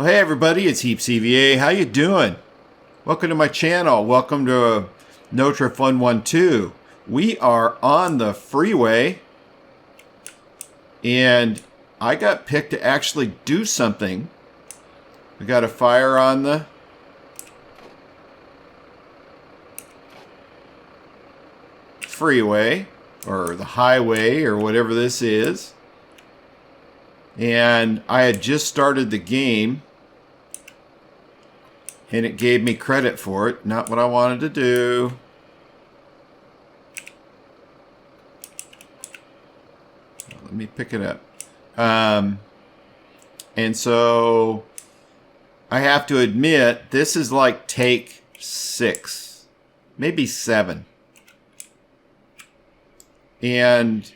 Well, hey everybody, it's HeapCVA. How you doing? Welcome to my channel. Welcome to Notruf 112. We are on the freeway, and I got picked to actually do something. We got a fire on the freeway, or the highway, or whatever this is. And I had just started the game, and it gave me credit for it. Not what I wanted to do. Let me pick it up. And so I have to admit, this is like take 6, maybe 7. And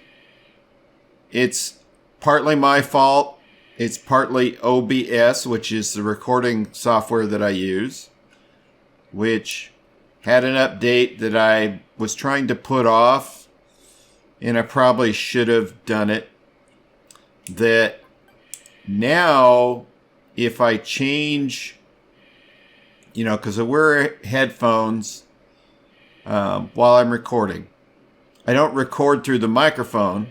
it's partly my fault. It's partly OBS, which is the recording software that I use, which had an update that I was trying to put off, and I probably should have done it. That now, if I change, because I wear headphones while I'm recording. I don't record through the microphone,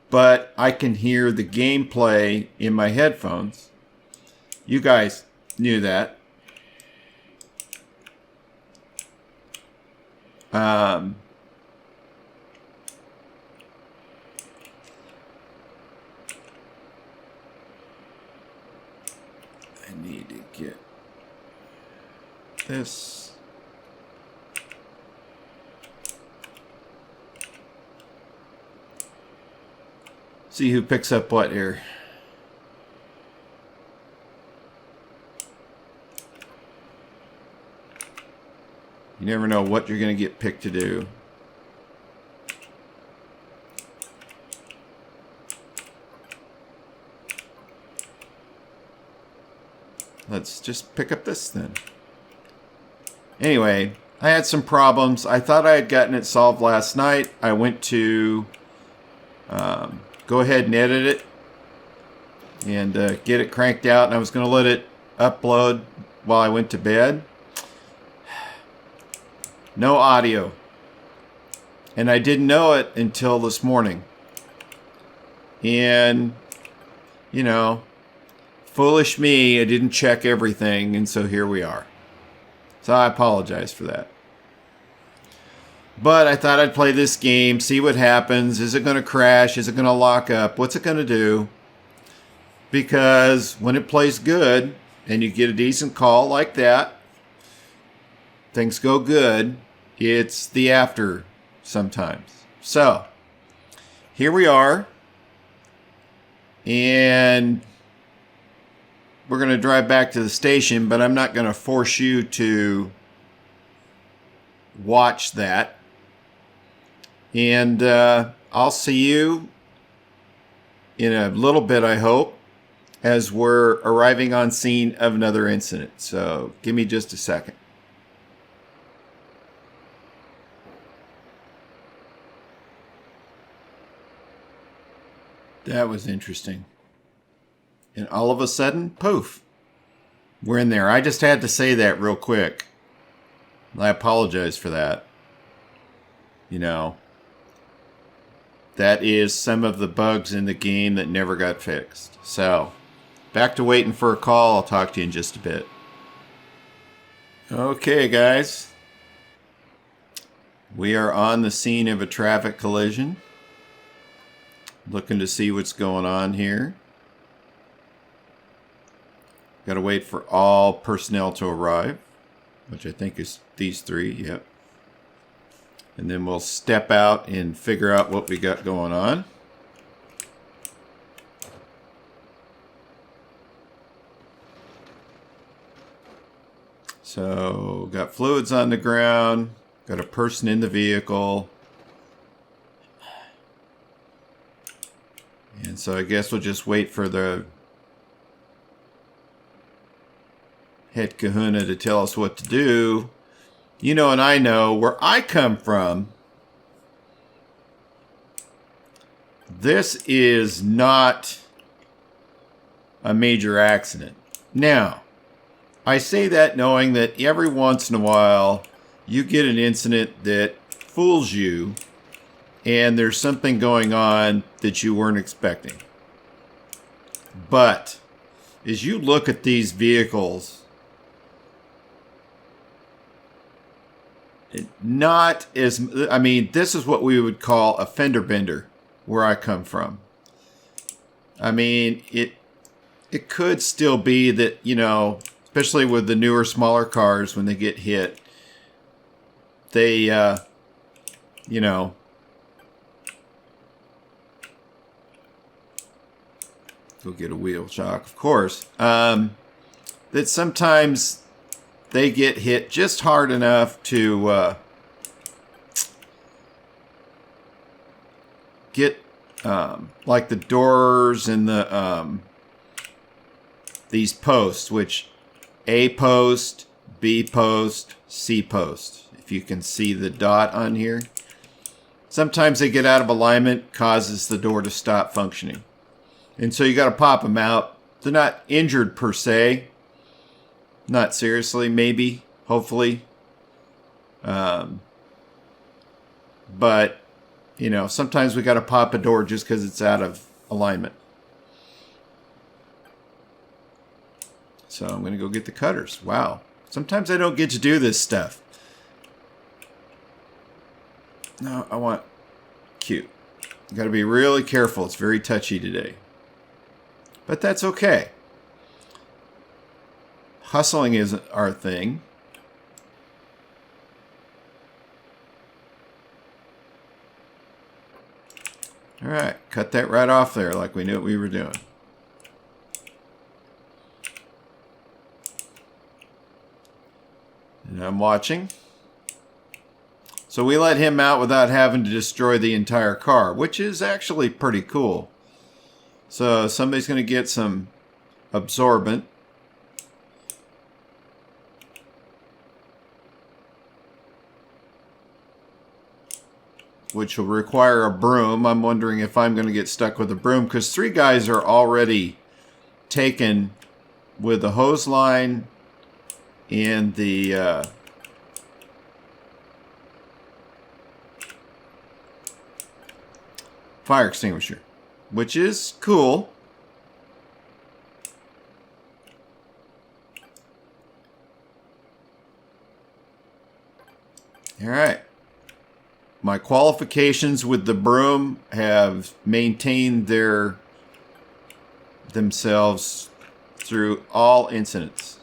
but I can hear the gameplay in my headphones. You guys knew that. I need to get this. See who picks up what here. You never know what you're going to get picked to do. Let's just pick up this then. Anyway, I had some problems. I thought I had gotten it solved last night. I went to go ahead and edit it and get it cranked out, and I was going to let it upload while I went to bed. No audio. And I didn't know it until this morning. And, foolish me, I didn't check everything, and so here we are. So I apologize for that. But I thought I'd play this game, see what happens. Is it going to crash? Is it going to lock up? What's it going to do? Because when it plays good, and you get a decent call like that, things go good, it's the after sometimes. So, here we are. And we're going to drive back to the station, but I'm not going to force you to watch that. And I'll see you in a little bit, I hope, as we're arriving on scene of another incident. So give me just a second. That was interesting. And all of a sudden, poof, we're in there. I just had to say that real quick. I apologize for that. That is some of the bugs in the game that never got fixed. So, back to waiting for a call. I'll talk to you in just a bit. Okay, guys. We are on the scene of a traffic collision. Looking to see what's going on here. Got to wait for all personnel to arrive, which I think is these 3. Yep. And then we'll step out and figure out what we got going on. So, got fluids on the ground, got a person in the vehicle. And so I guess we'll just wait for the head kahuna to tell us what to do. And I know where I come from, this is not a major accident. Now, I say that knowing that every once in a while you get an incident that fools you and there's something going on that you weren't expecting. But as you look at these vehicles, not as, I mean, this is what we would call a fender bender where I come from. I mean, it could still be that, you know, especially with the newer, smaller cars, when they get hit, they, you know, go get a wheel shock, of course, that sometimes they get hit just hard enough to get like the doors and the these posts, which A post, B post, C post. If you can see the dot on here, sometimes they get out of alignment, causes the door to stop functioning, and so you got to pop them out. They're not injured per se. Not seriously, maybe, hopefully. But, you know, sometimes we got to pop a door just because it's out of alignment. So I'm going to go get the cutters. Wow. Sometimes I don't get to do this stuff. No, I want cute. Got to be really careful. It's very touchy today. But that's okay. Hustling isn't our thing. All right, cut that right off there like we knew what we were doing. And I'm watching. So we let him out without having to destroy the entire car, which is actually pretty cool. So somebody's going to get some absorbent. Which will require a broom. I'm wondering if I'm going to get stuck with a broom, because 3 guys are already taken with the hose line and the fire extinguisher, which is cool. All right. My qualifications with the broom have maintained themselves through all incidents.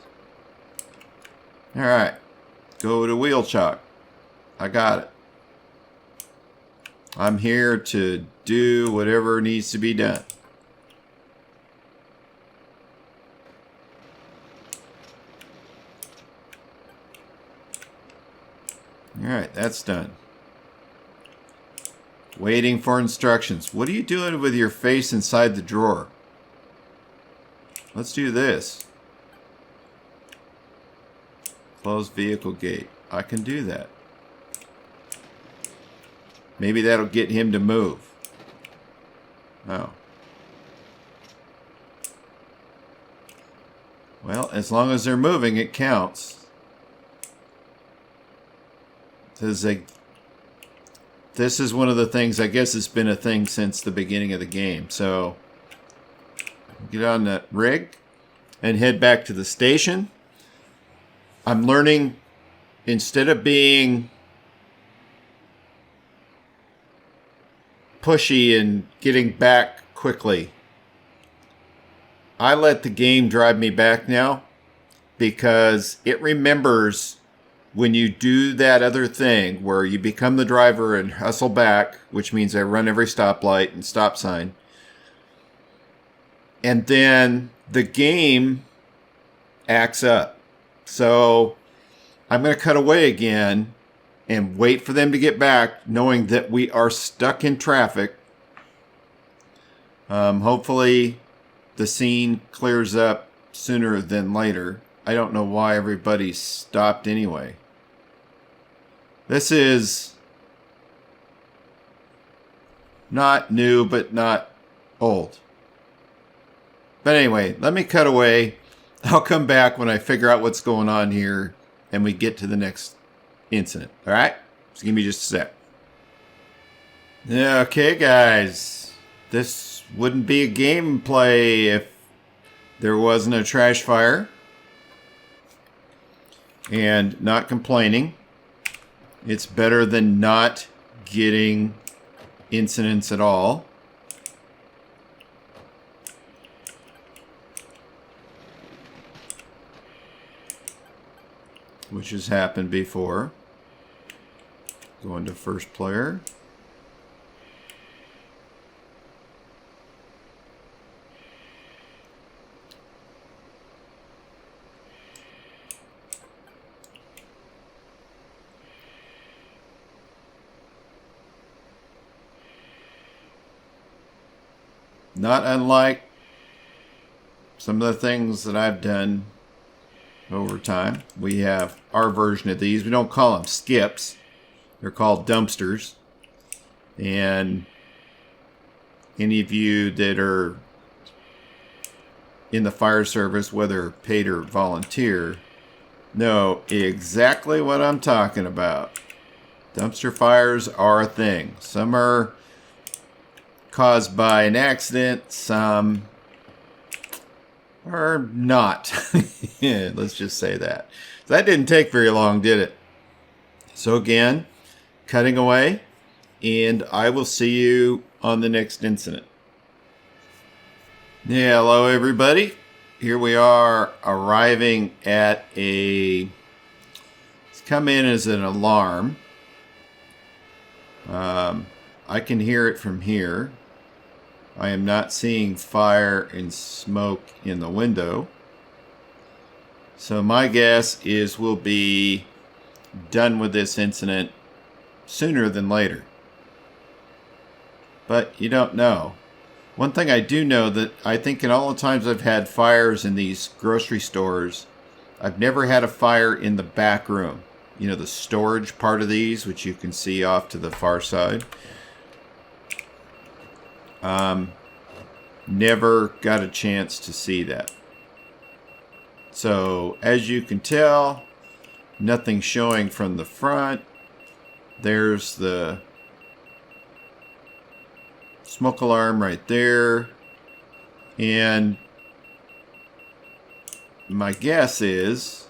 All right, go to wheel chock. I got it. I'm here to do whatever needs to be done. All right, that's done. Waiting for instructions. What are you doing with your face inside the drawer? Let's do this. Close vehicle gate. I can do that. Maybe that'll get him to move. Oh. Well, as long as they're moving, it counts. This is one of the things, I guess it's been a thing since the beginning of the game. So, get on that rig and head back to the station. I'm learning, instead of being pushy and getting back quickly, I let the game drive me back now, because it remembers when you do that other thing where you become the driver and hustle back, which means I run every stoplight and stop sign, and then the game acts up. So I'm going to cut away again and wait for them to get back, knowing that we are stuck in traffic. Hopefully the scene clears up sooner than later. I don't know why everybody stopped anyway. This is not new, but not old. But anyway, let me cut away. I'll come back when I figure out what's going on here and we get to the next incident. All right? So give me just a sec. Okay, guys. This wouldn't be a gameplay if there wasn't a trash fire. And not complaining. It's better than not getting incidents at all. Which has happened before. Going to first player. Not unlike some of the things that I've done over time. We have our version of these. We don't call them skips. They're called dumpsters. And any of you that are in the fire service, whether paid or volunteer, know exactly what I'm talking about. Dumpster fires are a thing. Some are caused by an accident, some are not. Yeah, let's just say that. That didn't take very long, did it? So again, cutting away, and I will see you on the next incident. Yeah, hello everybody. Here we are arriving at it's come in as an alarm. I can hear it from here. I am not seeing fire and smoke in the window. So my guess is we'll be done with this incident sooner than later. But you don't know. One thing I do know that I think in all the times I've had fires in these grocery stores, I've never had a fire in the back room. You know, the storage part of these, which you can see off to the far side. Never got a chance to see that. So, as you can tell, nothing showing from the front. There's the smoke alarm right there. And my guess is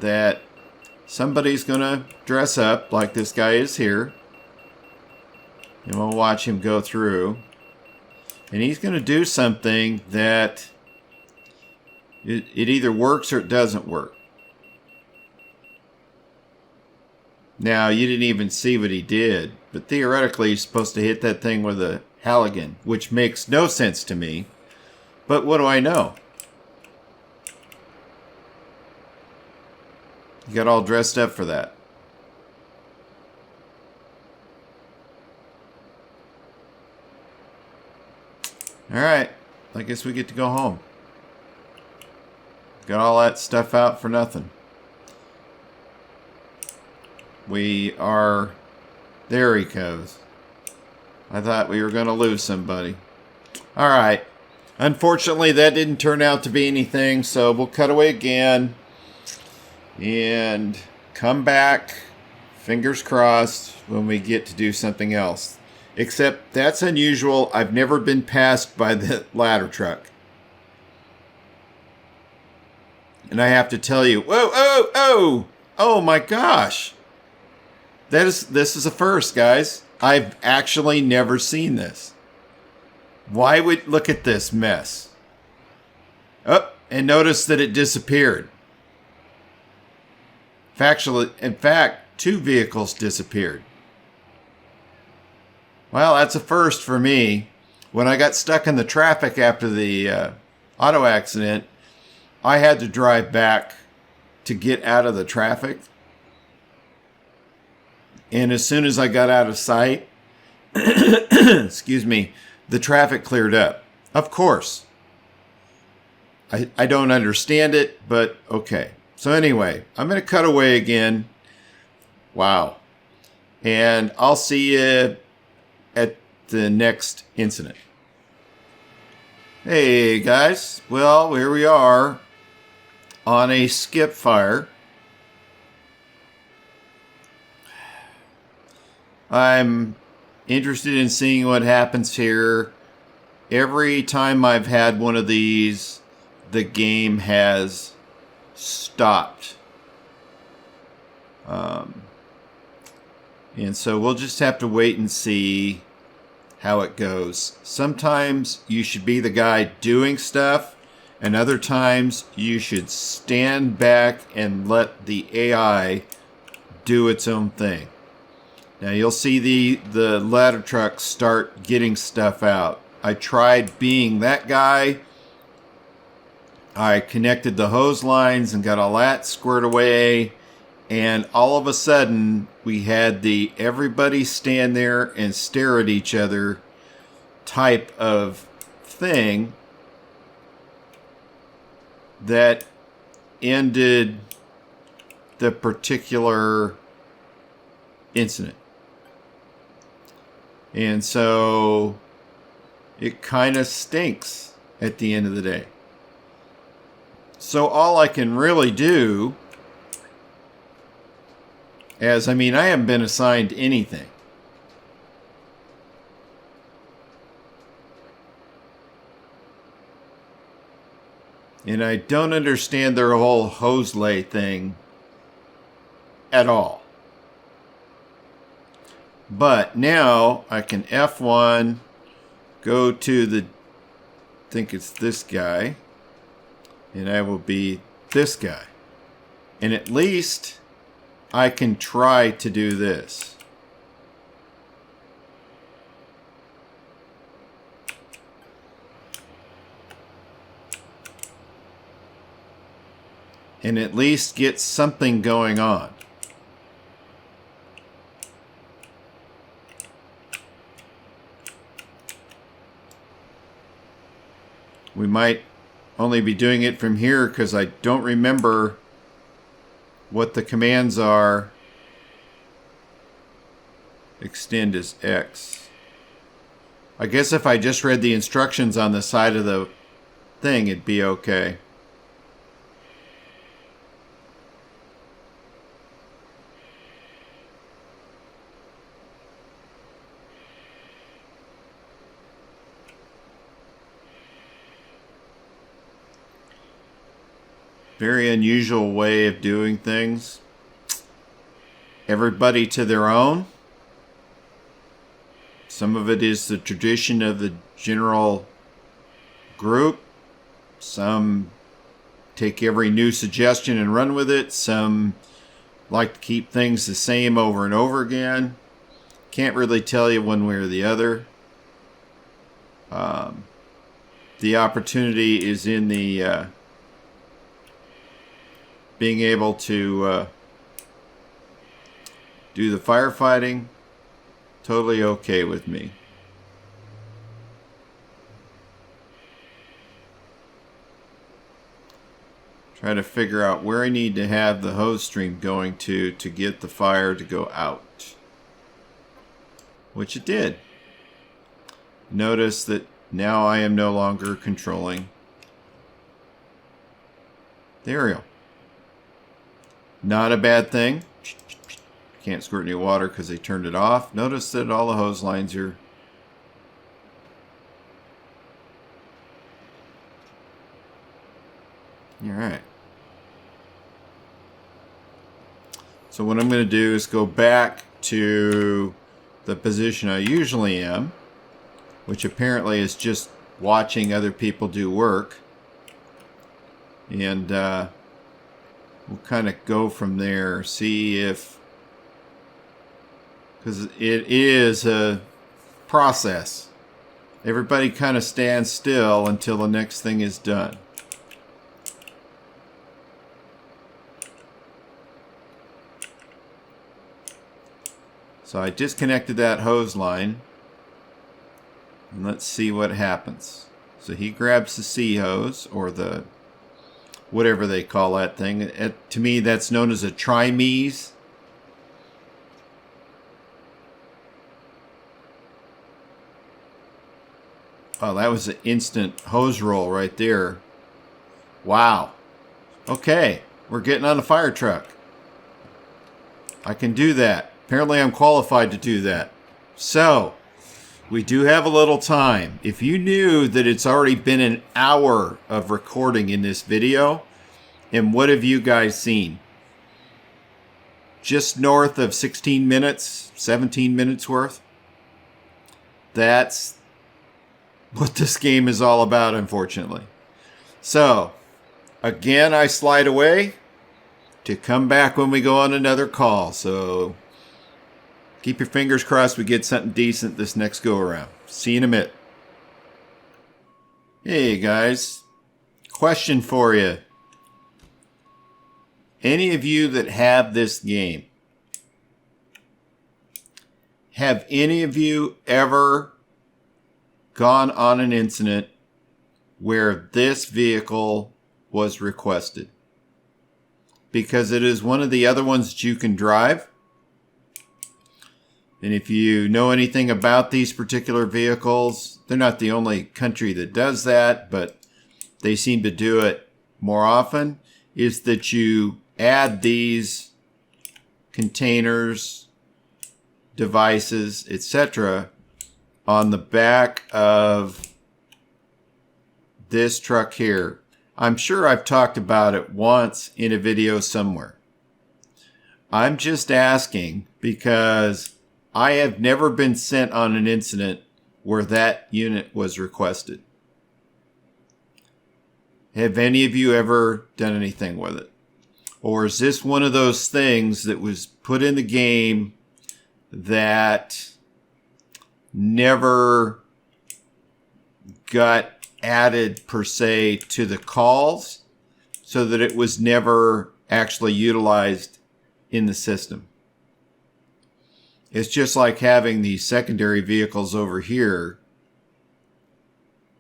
that somebody's gonna dress up like this guy is here, and we'll watch him go through, and he's gonna do something that it either works or it doesn't work. Now, you didn't even see what he did, but theoretically he's supposed to hit that thing with a Halligan, which makes no sense to me, but what do I know? You got all dressed up for that. Alright, I guess we get to go home. Got all that stuff out for nothing. We are... There he goes. I thought we were going to lose somebody. Alright. Unfortunately, that didn't turn out to be anything, so we'll cut away again. And come back, fingers crossed, when we get to do something else. Except that's unusual. I've never been passed by the ladder truck. And I have to tell you, whoa, oh, oh, oh my gosh. This is a first, guys. I've actually never seen this. Why would, look at this mess. Oh, and notice that it disappeared. In fact, 2 vehicles disappeared. Well, that's a first for me. When I got stuck in the traffic after the auto accident, I had to drive back to get out of the traffic. And as soon as I got out of sight, excuse me, the traffic cleared up. Of course. I don't understand it, but okay. So anyway, I'm going to cut away again. Wow. And I'll see you at the next incident. Hey guys, well, here we are on a skip fire. I'm interested in seeing what happens here. Every time I've had one of these, the game has stopped. And so we'll just have to wait and see how it goes. Sometimes you should be the guy doing stuff, and other times you should stand back and let the AI do its own thing. Now you'll see the ladder truck start getting stuff out. I tried being that guy. I connected the hose lines and got all that squared away. And all of a sudden, we had the everybody stand there and stare at each other type of thing that ended the particular incident. And so it kind of stinks at the end of the day. So all I can really do, I haven't been assigned anything. And I don't understand their whole hose lay thing at all. But now I can F1, go to the, I think it's this guy, and I will be this guy. And at least I can try to do this. And at least get something going on. We might only be doing it from here because I don't remember what the commands are. Extend is X. I guess if I just read the instructions on the side of the thing, it'd be okay. Very unusual way of doing things. Everybody to their own. Some of it is the tradition of the general group. Some take every new suggestion and run with it. Some like to keep things the same over and over again. Can't really tell you one way or the other. The opportunity is in the being able to do the firefighting. Totally okay with me. Try to figure out where I need to have the hose stream going to get the fire to go out. Which it did. Notice that now I am no longer controlling the aerial. Not a bad thing. Can't squirt any water because they turned it off. Notice that all the hose lines are alright. So what I'm going to do is go back to the position I usually am, which apparently is just watching other people do work. And we'll kind of go from there, see if, because it is a process. Everybody kind of stands still until the next thing is done. So I disconnected that hose line. And let's see what happens. So he grabs the C hose, or the whatever they call that thing. To me, that's known as a trimes. Oh, that was an instant hose roll right there. Wow. Okay, we're getting on a fire truck. I can do that. Apparently I'm qualified to do that. So, we do have a little time. If you knew that it's already been an hour of recording in this video, and what have you guys seen? Just north of 16 minutes, 17 minutes worth. That's what this game is all about, unfortunately. So, again, I slide away to come back when we go on another call. So, keep your fingers crossed we get something decent this next go around. See you in a minute. Hey guys, question for you. Any of you that have this game, have any of you ever gone on an incident where this vehicle was requested? Because it is one of the other ones that you can drive. And if you know anything about these particular vehicles, they're not the only country that does that, but they seem to do it more often, is that you add these containers, devices, etc. on the back of this truck here. I'm sure I've talked about it once in a video somewhere. I'm just asking because I have never been sent on an incident where that unit was requested. Have any of you ever done anything with it? Or is this one of those things that was put in the game that never got added per se to the calls, so that it was never actually utilized in the system? It's just like having these secondary vehicles over here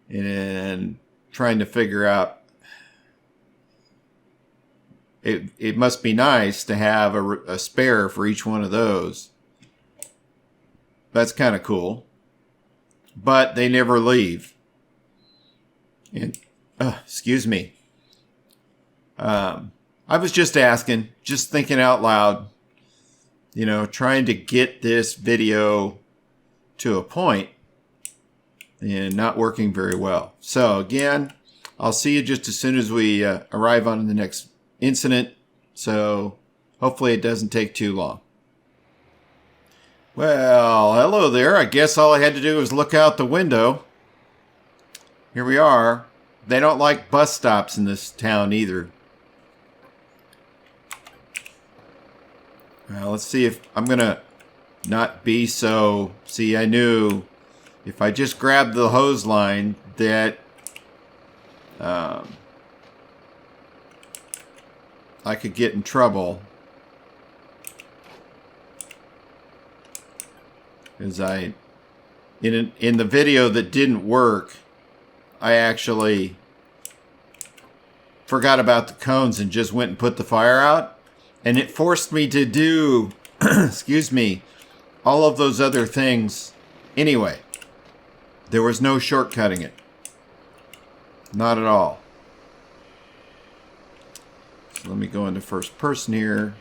and trying to figure out, it must be nice to have a spare for each one of those. That's kind of cool. But they never leave. And, excuse me. I was just asking, just thinking out loud, you know, trying to get this video to a point and not working very well. So again, I'll see you just as soon as we arrive on the next incident. So hopefully it doesn't take too long. Well, hello there. I guess all I had to do was look out the window. Here we are. They don't like bus stops in this town either. Well, let's see if I'm going to not be so... See, I knew if I just grabbed the hose line that I could get in trouble. Because in the video that didn't work, I actually forgot about the cones and just went and put the fire out. And it forced me to do, excuse me, all of those other things anyway. There was no shortcutting it. Not at all. So let me go into first person here.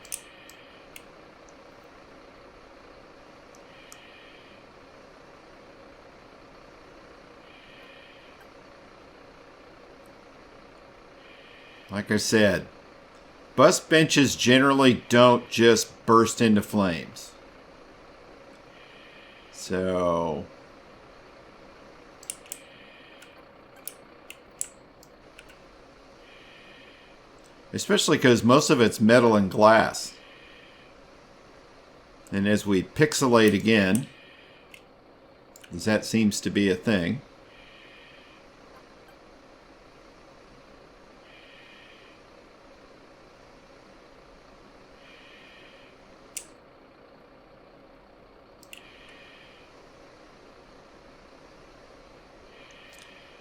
Like I said, bus benches generally don't just burst into flames. So, especially because most of it's metal and glass. And as we pixelate again, because that seems to be a thing.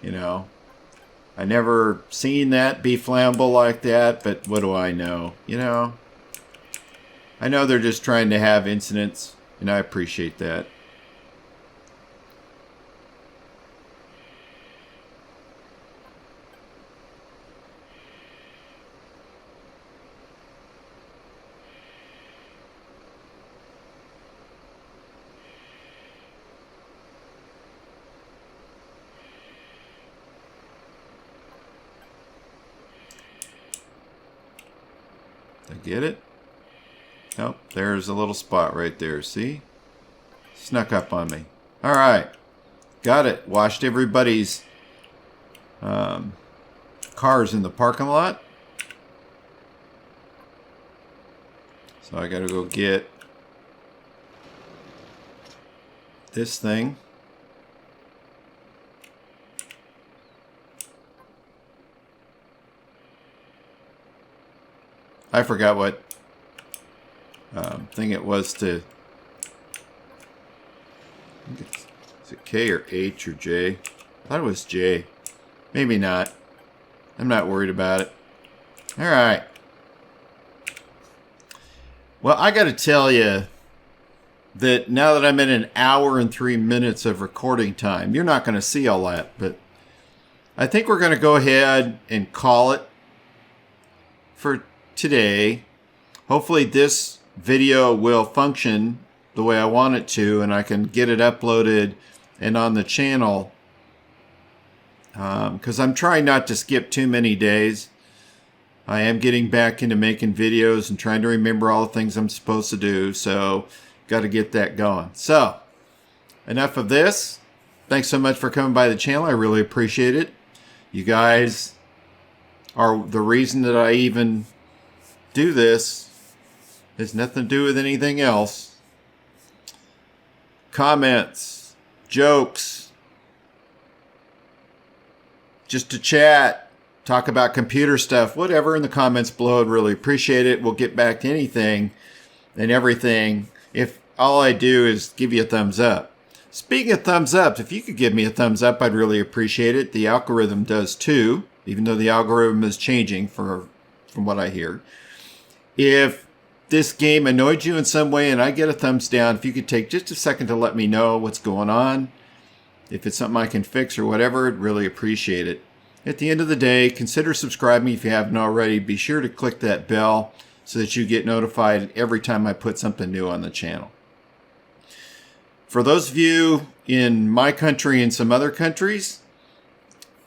You know, I never seen that be flammable like that, but what do I know? You know, I know they're just trying to have incidents, and I appreciate that. I get it? Oh, there's a little spot right there. See? Snuck up on me. All right. Got it. Washed everybody's cars in the parking lot. So I got to go get this thing. I forgot what thing it was to. Is it K or H or J? I thought it was J. Maybe not. I'm not worried about it. All right. Well, I got to tell you that now that I'm in an hour and 3 minutes of recording time, you're not going to see all that, but I think we're going to go ahead and call it for today. Hopefully this video will function the way I want it to, and I can get it uploaded and on the channel, because I'm trying not to skip too many days. I am getting back into making videos and trying to remember all the things I'm supposed to do, so got to get that going. So enough of this. Thanks so much for coming by the channel. I really appreciate it. You guys are the reason that I even do this. Has nothing to do with anything else. Comments, jokes, just to chat, talk about computer stuff, whatever in the comments below. I'd really appreciate it. We'll get back to anything and everything if all I do is give you a thumbs up. Speaking of thumbs up, if you could give me a thumbs up, I'd really appreciate it. The algorithm does too, even though the algorithm is changing from what I hear. If this game annoyed you in some way and I get a thumbs down, if you could take just a second to let me know what's going on, if it's something I can fix or whatever, I'd really appreciate it. At the end of the day, consider subscribing if you haven't already. Be sure to click that bell so that you get notified every time I put something new on the channel. For those of you in my country and some other countries,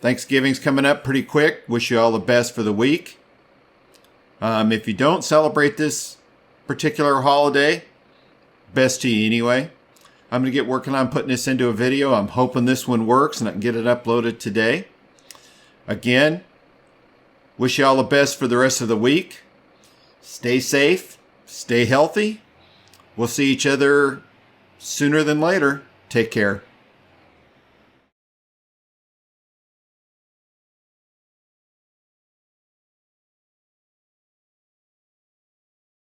Thanksgiving's coming up pretty quick. Wish you all the best for the week. If you don't celebrate this particular holiday, best to you anyway. I'm going to get working on putting this into a video. I'm hoping this one works and I can get it uploaded today. Again, wish you all the best for the rest of the week. Stay safe. Stay healthy. We'll see each other sooner than later. Take care.